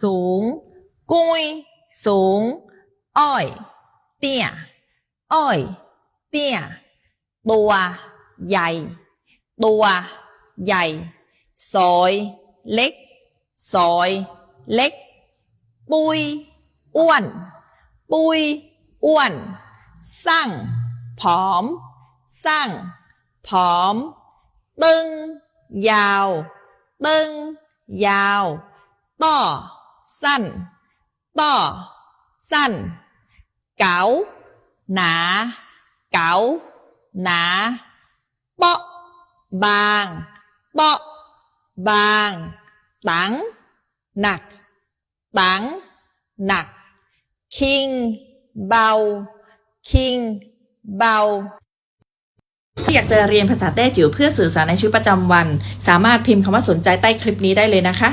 สูงกุยสูงอ้อยเตี้ยอ้อยเตี้ยตัวใหญ่ตัวใหญ่ซอยเล็กซอยเล็กปุยอ้วนปุยอ้วนสั่งผอมสั่งผอมตึงยาวตึงยาวต้อสั้นต้อสั้นเก๋าหนาเก๋าหนาเปาะบางเปาะบางตังหนักตังหนักคิงเบาคิงเบาอยากจะเรียนภาษาแต้จิ๋วเพื่อสื่อสารในชีวิตประจำวันสามารถพิมพ์คำว่าสนใจใต้คลิปนี้ได้เลยนะคะ